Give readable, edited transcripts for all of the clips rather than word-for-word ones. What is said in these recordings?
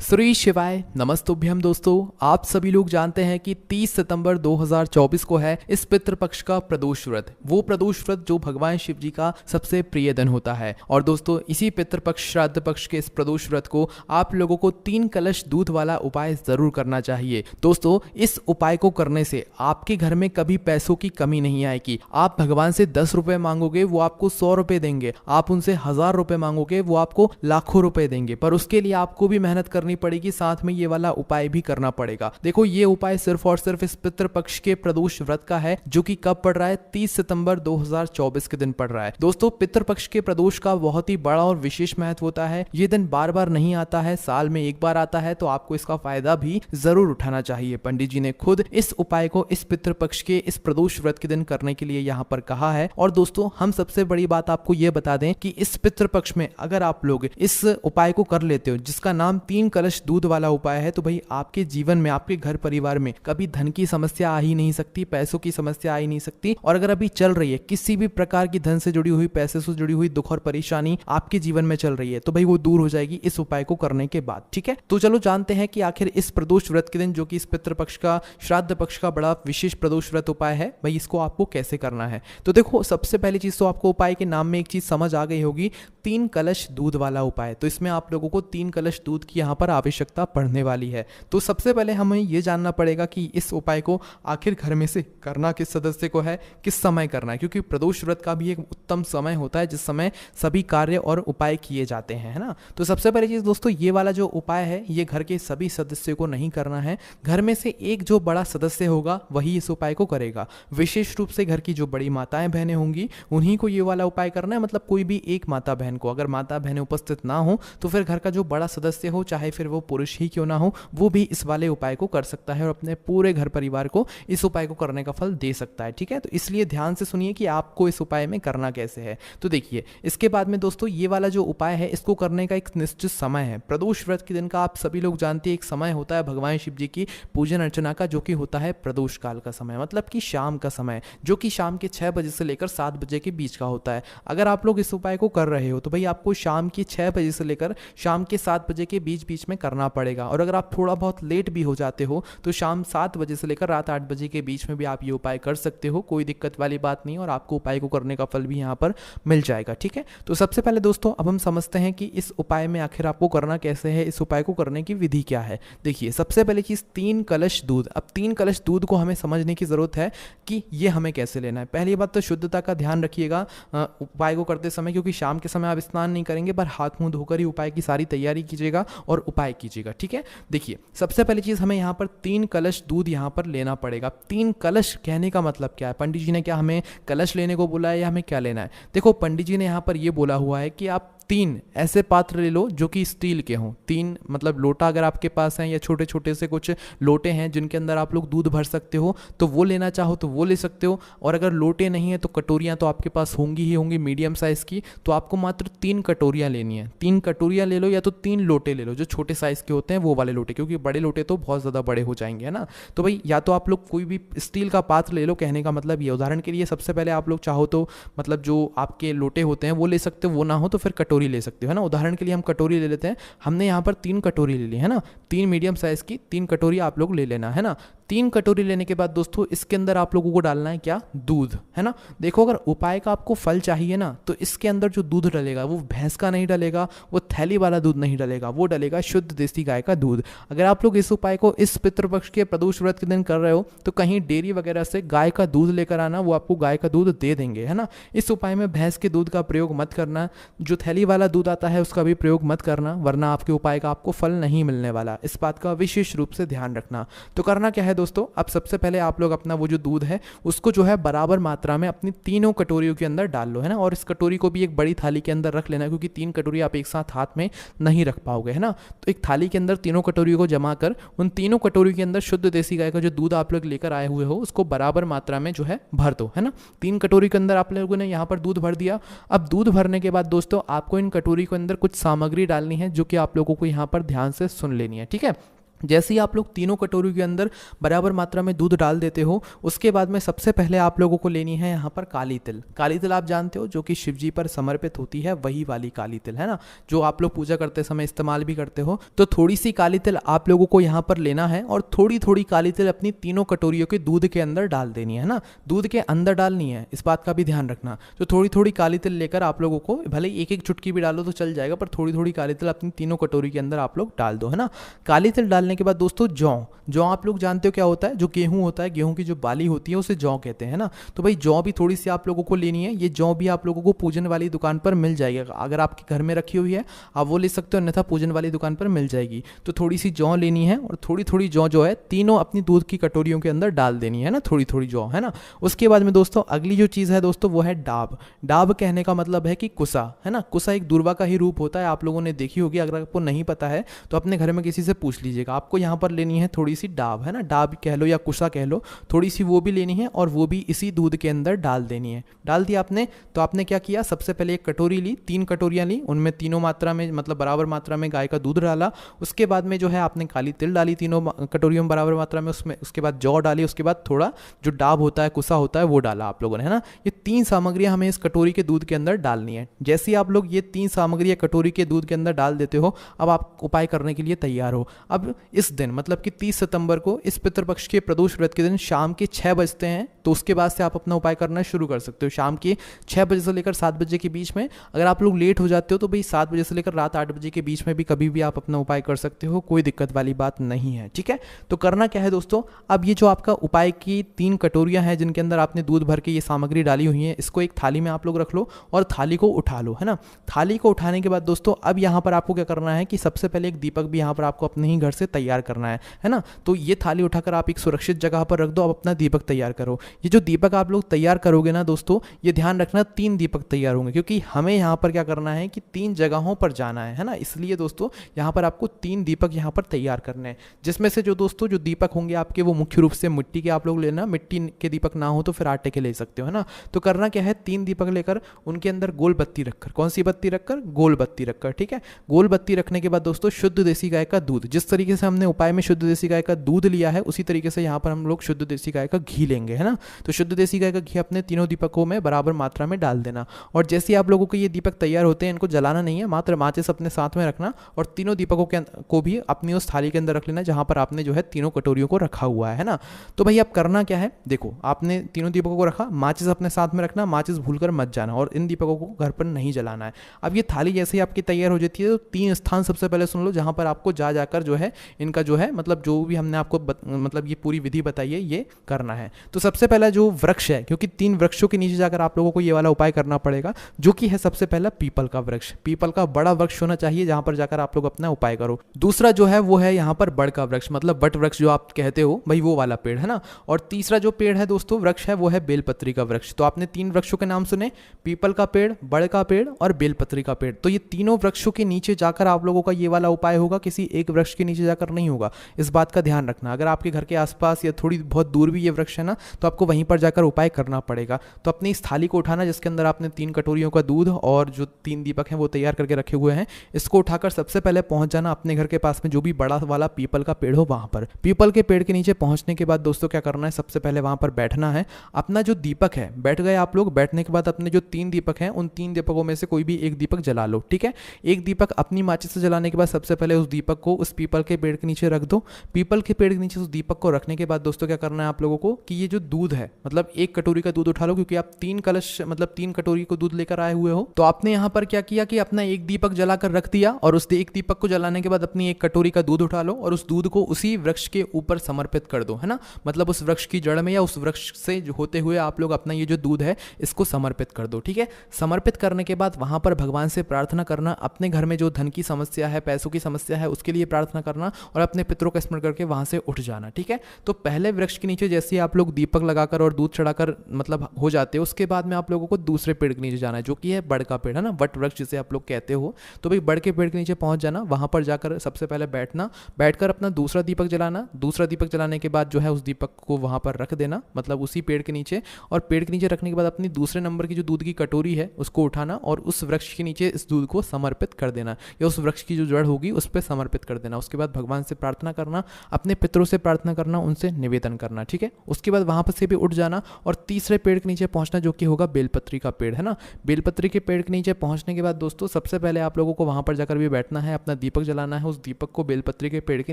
श्री शिवाय नमस्तुभ्यम। दोस्तों, आप सभी लोग जानते हैं कि 30 सितंबर 2024 को है इस पितृपक्ष का प्रदोष व्रत। वो प्रदोष व्रत जो भगवान शिव जी का सबसे प्रिय दिन होता है। और दोस्तों, इसी पितृपक्ष श्राद्ध पक्ष के इस प्रदोष व्रत को आप लोगों को 3 कलश दूध वाला उपाय जरूर करना चाहिए। दोस्तों, इस उपाय को करने से आपके घर में कभी पैसों की कमी नहीं आएगी। आप भगवान से 10 रुपए मांगोगे, वो आपको 100 रुपए देंगे। आप उनसे 1000 रुपए मांगोगे, वो आपको लाखों रुपए देंगे। पर उसके लिए आपको भी मेहनत करनी पड़ेगी, साथ में ये वाला उपाय भी करना पड़ेगा। देखो, ये उपाय सिर्फ और सिर्फ इस पितृपक्ष के प्रदोष व्रत का है, जो कि कब पड़ रहा है? 30 सितंबर 2024 के दिन पड़ रहा है। दोस्तों, पितृपक्ष के प्रदोष का बहुत ही बड़ा और विशेष महत्व होता है। ये दिन बार बार नहीं आता है, साल में एक बार आता है, तो आपको इसका फायदा भी जरूर उठाना चाहिए। पंडित जी ने खुद इस उपाय को इस पितृपक्ष के इस प्रदोष व्रत के दिन करने के लिए यहाँ पर कहा है। और दोस्तों, हम सबसे बड़ी बात आपको यह बता दें कि इस पितृपक्ष में अगर आप लोग इस उपाय को कर लेते हो, जिसका नाम 3 कलश दूध वाला उपाय है, तो भाई आपके जीवन में, आपके घर परिवार में कभी धन की समस्या आ ही नहीं सकती, पैसों की समस्या आ ही नहीं सकती। और अगर अभी चल रही है किसी भी प्रकार की धन से जुड़ी हुई, पैसे से जुड़ी हुई दुख और परेशानी आपके जीवन में चल रही है, तो भाई वो दूर हो जाएगी इस उपाय को करने के बाद। ठीक है, तो चलो जानते हैं कि आखिर इस प्रदोष व्रत के दिन, जो कि इस पितृपक्ष का श्राद्ध पक्ष का बड़ा विशेष प्रदोष व्रत उपाय है, भाई इसको आपको कैसे करना है। तो देखो, सबसे पहली चीज तो आपको उपाय के नाम में एक चीज समझ आ गई होगी, 3 कलश दूध वाला उपाय। तो इसमें आप लोगों को 3 कलश दूध की यहाँ पर आवश्यकता पड़ने वाली है। तो सबसे पहले हमें यह जानना पड़ेगा कि इस उपाय को आखिर घर में से करना किस सदस्य को है, किस समय करना है, क्योंकि प्रदोष व्रत का भी एक उत्तम समय होता है जिस समय सभी कार्य और उपाय किए जाते हैं, है ना। तो सबसे पहली चीज दोस्तों, ये वाला जो उपाय है, ये घर के सभी सदस्यों को नहीं करना है। घर में से एक जो बड़ा सदस्य होगा वही इस उपाय को करेगा। विशेष रूप से घर की जो बड़ी माताएं बहनें होंगी, उन्हीं को ये वाला उपाय करना है। मतलब कोई भी एक माता बहन को, अगर माता बहनें उपस्थित ना हो, तो फिर घर का जो बड़ा सदस्य हो, चाहे फिर वो पुरुष ही क्यों ना हो, वो भी इस वाले उपाय को कर सकता है और अपने पूरे घर परिवार को इस उपाय को करने का फल दे सकता है। ठीक है, तो इसलिए ध्यान से सुनिए कि आपको इस उपाय में करना कैसे है। तो देखिए, इसके बाद में दोस्तों, ये वाला जो उपाय है, इसको करने का एक निश्चित समय है। प्रदोष व्रत के दिन का आप सभी लोग जानते हैं, एक समय होता है भगवान शिव जी की पूजन अर्चना का, जो कि होता है प्रदोष काल का समय, मतलब कि शाम का समय, जो कि शाम के 6 बजे से लेकर 7 बजे के बीच का होता है। अगर आप लोग इस उपाय को कर रहे हो, तो भाई आपको शाम की 6 बजे से लेकर शाम के 7 बजे के बीच बीच में करना पड़ेगा। और अगर आप थोड़ा बहुत लेट भी हो जाते हो, तो शाम 7 बजे से लेकर रात 8 बजे के बीच में भी आप ये उपाय कर सकते हो। कोई दिक्कत वाली बात नहीं, और आपको उपाय को करने का फल भी यहाँ पर मिल जाएगा। ठीक है, तो सबसे पहले दोस्तों, अब हम समझते हैं कि इस उपाय में आखिर आपको करना कैसे है, इस उपाय को करने की विधि क्या है। देखिए, सबसे पहले चीज 3 कलश दूध। अब 3 कलश दूध को हमें समझने की जरूरत है कि ये हमें कैसे लेना है। पहली बात तो शुद्धता का ध्यान रखिएगा उपाय को करते समय, क्योंकि शाम के समय आप स्नान नहीं करेंगे, पर हाथ मुंह धोकर ही उपाय की सारी तैयारी कीजिएगा और उपाय कीजिएगा। ठीक है, देखिए, सबसे पहली चीज हमें यहाँ पर 3 कलश दूध यहाँ पर लेना पड़ेगा। 3 कलश कहने का मतलब क्या है? पंडित जी ने क्या हमें कलश लेने को बोला है या हमें क्या लेना है? देखो, पंडित जी ने यहाँ पर यह बोला हुआ है कि आप 3 ऐसे पात्र ले लो जो कि स्टील के हों। 3 मतलब लोटा अगर आपके पास है, या छोटे छोटे से कुछ लोटे हैं जिनके अंदर आप लोग दूध भर सकते हो, तो वो लेना चाहो तो वो ले सकते हो। और अगर लोटे नहीं है तो कटोरियाँ तो आपके पास होंगी ही होंगी मीडियम साइज़ की, तो आपको मात्र 3 कटोरियाँ लेनी है। 3 कटोरियाँ ले लो, या तो 3 लोटे ले लो जो छोटे साइज़ के होते हैं, वो वाले लोटे, क्योंकि बड़े लोटे तो बहुत ज़्यादा बड़े हो जाएंगे, है ना। तो भाई या तो आप लोग कोई भी स्टील का पात्र ले लो, कहने का मतलब ये। उदाहरण के लिए सबसे पहले आप लोग चाहो तो मतलब जो आपके लोटे होते हैं वो ले सकते हो, वो ना हो तो फिर कटोरी ले सकते हो, है ना। उदाहरण के लिए हम कटोरी ले लेते हैं। हमने यहाँ पर 3 कटोरी ले ली, है ना। 3 मीडियम साइज की 3 कटोरी आप लोग ले लेना, है ना। 3 कटोरी लेने के बाद दोस्तों, इसके अंदर आप लोगों को डालना है क्या? दूध, है ना। देखो, अगर उपाय का आपको फल चाहिए ना, तो इसके अंदर जो दूध डलेगा वो भैंस का नहीं डलेगा, वो थैली वाला दूध नहीं डलेगा, वो डलेगा शुद्ध देसी गाय का दूध। अगर आप लोग इस उपाय को इस पितृपक्ष के प्रदोष व्रत के दिन कर रहे हो, तो कहीं डेयरी वगैरह से गाय का दूध लेकर आना, वो आपको गाय का दूध दे देंगे, है ना। इस उपाय में भैंस के दूध का प्रयोग मत करना, जो थैली वाला दूध आता है उसका भी प्रयोग मत करना, वरना आपके उपाय का आपको फल नहीं मिलने वाला। इस बात का विशेष रूप से ध्यान रखना। तो करना क्या है दोस्तों, अब सबसे पहले आप लोग अपना वो जो दूध है उसको जो है बराबर मात्रा में अपनी तीनों कटोरियों के अंदर डाल लो, है ना। और इस कटोरी को भी एक बड़ी थाली के अंदर रख लेना, क्योंकि 3 कटोरी आप एक साथ हाथ में नहीं रख पाओगे, है ना। तो एक थाली के अंदर तीनों कटोरियों को जमा कर उन तीनों कटोरी के अंदर शुद्ध देसी गाय का जो दूध आप लोग लेकर आए हुए हो उसको बराबर मात्रा में जो है भर दो, है ना। 3 कटोरी के अंदर आप लोगों ने यहाँ पर दूध भर दिया। अब दूध भरने के बाद दोस्तों, आपको इन कटोरी के अंदर कुछ सामग्री डालनी है, जो कि आप लोगों को यहाँ पर ध्यान से सुन लेनी है। ठीक है, जैसे ही आप लोग तीनों कटोरी के अंदर बराबर मात्रा में दूध डाल देते हो, उसके बाद में सबसे पहले आप लोगों को लेनी है यहाँ पर काली तिल। काली तिल आप जानते हो जो कि शिव जी पर समर्पित होती है, वही वाली काली तिल है ना, जो आप लोग पूजा करते समय इस्तेमाल भी करते हो। तो थोड़ी सी काली तिल आप लोगों को यहाँ पर लेना है और थोड़ी थोड़ी काली तिल अपनी तीनों कटोरियों के दूध के अंदर डाल देनी है ना, दूध के अंदर डालनी है, इस बात का भी ध्यान रखना। तो थोड़ी थोड़ी काली तिल लेकर आप लोगों को, भले एक एक चुटकी भी डालो तो चल जाएगा, पर थोड़ी थोड़ी काली तिल अपनी तीनों कटोरी के अंदर आप लोग डाल दो, है ना। काली तिल डालने के बाद दोस्तों जौ आप लोग जानते हो क्या होता है, जो गेहूं होता है, गेहूं की जो बाली होती है उसे जौ कहते हैं ना। तो भाई जौ भी थोड़ी सी आप लोगों को लेनी है। ये जौ भी आप लोगों को पूजन वाली दुकान पर मिल जाएगी, अगर आपके घर में रखी हुई है आप वो ले सकते हो, अन्यथा पूजन वाली दुकान पर मिल जाएगी। तो थोड़ी सी जौ लेनी है और थोड़ी थोड़ी जौ जो है तीनों अपनी दूध की कटोरियों के अंदर डाल देनी है ना, थोड़ी थोड़ी जौ, है ना। उसके बाद में दोस्तों अगली जो चीज़ है दोस्तों वो है डाब। डाब कहने का मतलब है कि कुसा, है ना। कुसा एक दूर्वा का ही रूप होता है, आप लोगों ने देखी होगी, अगर आपको नहीं पता है तो अपने घर में किसी से पूछ लीजिएगा। आपको यहाँ पर लेनी है थोड़ी सी डाब, है ना, डाब कह लो या कुसा कह लो, थोड़ी सी वो भी लेनी है और वो भी इसी दूध के अंदर डाल देनी है। डाल दिया आपने, तो आपने क्या किया, सबसे पहले एक कटोरी ली, 3 कटोरियां ली, उनमें तीनों मात्रा में मतलब बराबर मात्रा में गाय का दूध डाला। उसके बाद में जो है आपने काली तिल डाली तीनों कटोरियों में बराबर मात्रा में, उसमें उसके बाद जौ डाली, उसके बाद थोड़ा जो डाब होता है, कुसा होता है, वो डाला आप लोगों ने, है ना। ये 3 सामग्रियां हमें इस कटोरी के दूध के अंदर डालनी है। जैसे ही आप लोग ये 3 सामग्रियां कटोरी के दूध के अंदर डाल देते हो, अब आप उपाय करने के लिए तैयार हो। अब इस दिन मतलब कि 30 सितंबर को इस पितृपक्ष के प्रदोष व्रत के दिन शाम के 6 बजते हैं, तो उसके बाद से आप अपना उपाय करना शुरू कर सकते हो। शाम के 6 बजे से लेकर 7 बजे के बीच में, अगर आप लोग लेट हो जाते हो तो भाई 7 बजे से लेकर रात 8 बजे के बीच में भी कभी भी आप अपना उपाय कर सकते हो, कोई दिक्कत वाली बात नहीं है, ठीक है। तो करना क्या है दोस्तों, अब ये जो आपका उपाय की 3 कटोरियां हैं जिनके अंदर आपने दूध भर के ये सामग्री डाली हुई है, इसको एक थाली में आप लोग रख लो और थाली को उठा लो, है ना। थाली को उठाने के बाद दोस्तों अब यहाँ पर आपको क्या करना है कि सबसे पहले एक दीपक भी यहाँ पर आपको अपने ही घर से तैयार करना है ना। तो ये थाली उठाकर आप एक सुरक्षित जगह पर रख दो, अब अपना दीपक तैयार करो। ये जो दीपक आप लोग तैयार करोगे ना दोस्तों, ये ध्यान रखना 3 दीपक तैयार होंगे, क्योंकि हमें यहाँ पर क्या करना है कि 3 जगहों पर जाना है ना। इसलिए दोस्तों यहाँ पर आपको 3 दीपक यहाँ पर तैयार करने हैं, जिसमें से जो दोस्तों जो दीपक होंगे आपके वो मुख्य रूप से मिट्टी के आप लोग लेना, मिट्टी के दीपक ना हो तो फिर आटे के ले सकते हो, है ना। तो करना क्या है, 3 दीपक लेकर उनके अंदर गोल बत्ती रखकर, कौन सी बत्ती रखकर, गोल बत्ती रखकर, ठीक है। गोल बत्ती रखने के बाद दोस्तों शुद्ध देसी गाय का दूध, जिस तरीके से हमने उपाय में शुद्ध देसी गाय का दूध लिया है उसी तरीके से यहाँ पर हम लोग शुद्ध देसी गाय का घी लेंगे, है ना। तो शुद्ध देसी गाय का घी अपने तीनों दीपकों में बराबर मात्रा में डाल देना। और जैसे आप लोगों को ये दीपक तैयार होते हैं, इनको जलाना नहीं है, मात्र माचिस अपने साथ में रखना और तीनों दीपकों को भी अपनी उस थाली के अंदर रख लेना जहाँ पर आपने जो है तीनों कटोरियों को रखा हुआ है ना। तो भाई अब करना क्या है, देखो आपने तीनों दीपकों को रखा, माचिस अपने साथ में रखना, माचिस भूलकर मत जाना और इन दीपकों को घर पर नहीं जलाना है। अब ये थाली जैसे ही आपकी तैयार हो जाती है तो 3 स्थान सबसे पहले सुन लो जहाँ पर आपको जाकर जो है इनका जो है मतलब जो भी हमने आपको मतलब ये पूरी विधि बताई है ये करना है। तो सबसे पहला जो वृक्ष है, क्योंकि 3 वृक्षों के नीचे जाकर आप लोगों को ये वाला उपाय करना पड़ेगा, जो कि है सबसे पहला पीपल का वृक्ष। पीपल का बड़ा वृक्ष होना चाहिए जहां पर जाकर आप लोग अपना उपाय करो। दूसरा जो है वो है यहाँ पर बड़ का वृक्ष, मतलब बट वृक्ष जो आप कहते हो भाई, वो वाला पेड़ है ना। और तीसरा जो पेड़ है दोस्तों वृक्ष है वो है बेलपत्री का वृक्ष। तो आपने 3 वृक्षों के नाम सुने, पीपल का पेड़, बड़ का पेड़ और बेलपत्री का पेड़। तो ये तीनों वृक्षों के नीचे जाकर आप लोगों का ये वाला उपाय होगा, किसी एक वृक्ष के नीचे जाकर नहीं होगा, इस बात का ध्यान रखना। अगर आपके घर के आसपास या थोड़ी बहुत दूर भी ये वृक्ष है ना, तो आपको वहीं पर जाकर उपाय करना पड़ेगा। तो अपनी इस थाली को उठाना जिसके अंदर आपने 3 कटोरियों का दूध और जो 3 दीपक हैं वो तैयार करके रखे हुए हैं, इसको उठाकर सबसे पहले पहुंच जाना अपने घर के पास में जो भी बड़ा वाला पीपल का पेड़ हो वहां पर। पीपल के पेड़ के नीचे पहुंचने के बाद दोस्तों क्या करना है, सबसे पहले वहां पर बैठना है। अपना जो दीपक है, बैठ गए आप लोग, बैठने के बाद अपने जो 3 दीपक हैं उन 3 दीपकों में से कोई भी एक दीपक जला लो, ठीक है। एक दीपक अपनी माचिस से जलाने के बाद सबसे पहले उस दीपक को उस पीपल के पेड़ के नीचे रख दो। पीपल के पेड़ के नीचे उस दीपक को रखने के बाद दोस्तों क्या करना है आप लोगों को कि ये जो दूध है, मतलब 1 कटोरी का दूध उठा लो, क्योंकि आप 3 कलश मतलब 3 कटोरी को दूध लेकर आए हुए हो। तो आपने यहाँ पर क्या किया कि अपना एक दीपक जलाकर रख दिया और उस एक दीपक को जलाने के बाद अपनी 1 कटोरी का दूध उठा लो और उस दूध को उसी वृक्ष के ऊपर समर्पित कर दो, है ना। मतलब उस वृक्ष की जड़ में या उस वृक्ष से होते हुए आप लोग अपना ये जो दूध है इसको समर्पित कर दो, ठीक है। समर्पित करने के बाद वहां पर भगवान से प्रार्थना करना, अपने घर में जो धन की समस्या है, पैसों की समस्या है, उसके लिए प्रार्थना करना और अपने पितरों का स्मरण करके वहां से उठ जाना, ठीक है। तो पहले वृक्ष के नीचे जैसे आप लोग दीपक लगाकर और दूध चढ़ाकर मतलब हो जाते हो, उसके बाद में आप लोगों को दूसरे पेड़ के नीचे जाना है जो कि है बड़ का पेड़, है ना, वट वृक्ष जिसे आप लोग कहते हो। तो भाई बड़ के पेड़ के नीचे पहुंच जाना, वहां पर जाकर सबसे पहले बैठना, बैठकर अपना दूसरा दीपक जलाना। दूसरा दीपक जलाने के बाद जो है उस दीपक को वहां पर रख देना, मतलब उसी पेड़ के नीचे। और पेड़ के नीचे रखने के बाद अपनी दूसरे नंबर की जो दूध की कटोरी है उसको उठाना और उस वृक्ष के नीचे इस दूध को समर्पित कर देना या उस वृक्ष की जो जड़ होगी उस पर समर्पित कर देना। उसके बाद भगवान भगवान से प्रार्थना करना, अपने पितरों से प्रार्थना करना, उनसे निवेदन करना, ठीक है। उसके बाद वहाँ पर से भी उठ जाना और तीसरे पेड़ के नीचे पहुँचना, जो कि होगा बेलपत्री का पेड़, है ना। बेलपत्री के पेड़ के नीचे पहुँचने के बाद दोस्तों सबसे पहले आप लोगों को वहाँ पर जाकर भी बैठना है, अपना दीपक जलाना है, उस दीपक को बेलपत्री के पेड़ के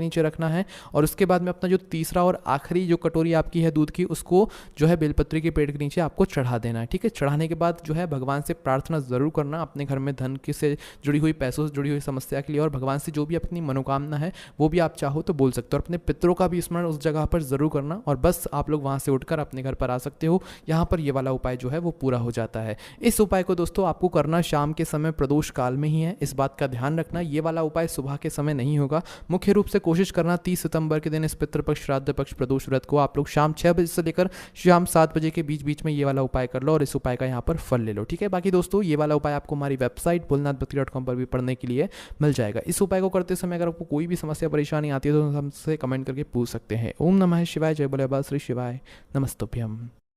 नीचे रखना है और उसके बाद में अपना जो तीसरा और आखिरी जो कटोरी आपकी है दूध की, उसको जो है बेलपत्री के पेड़ के नीचे आपको चढ़ा देना है, ठीक है। चढ़ाने के बाद जो है भगवान से प्रार्थना ज़रूर करना, अपने घर में धन से जुड़ी हुई, पैसों से जुड़ी हुई समस्या के लिए, और भगवान से जो भी अपनी मनोकामना है वो भी आप चाहो तो बोल सकते हो। और अपने पितरों का भी स्मरण उस जगह पर ज़रूर करना और बस आप लोग वहाँ से उठकर अपने घर पर आ सकते हो। यहाँ पर ये वाला उपाय जो है वो पूरा हो जाता है। इस उपाय को दोस्तों आपको करना शाम के समय प्रदोष काल में ही है, इस बात का ध्यान रखना। ये वाला उपाय सुबह के समय नहीं होगा। मुख्य रूप से कोशिश करना 30 सितंबर के दिन इस पितृपक्ष, श्राद्ध पक्ष, प्रदोष व्रत को आप लोग शाम 6 बजे से लेकर शाम 7 बजे के बीच में ये वाला उपाय कर लो और इस उपाय का यहाँ पर फल ले लो, ठीक है। बाकी दोस्तों ये वाला उपाय आपको हमारी वेबसाइट भोलेनाथभक्ति.com पर भी पढ़ने के लिए मिल जाएगा। इस उपाय को करते समय अगर आपको कोई भी समस्या परेशानी आती है तो हमसे कमेंट करके पूछ सकते हैं। ओम नमः शिवाय, जय बोले बाबा श्री शिवाय, नमस्तुभ्यम।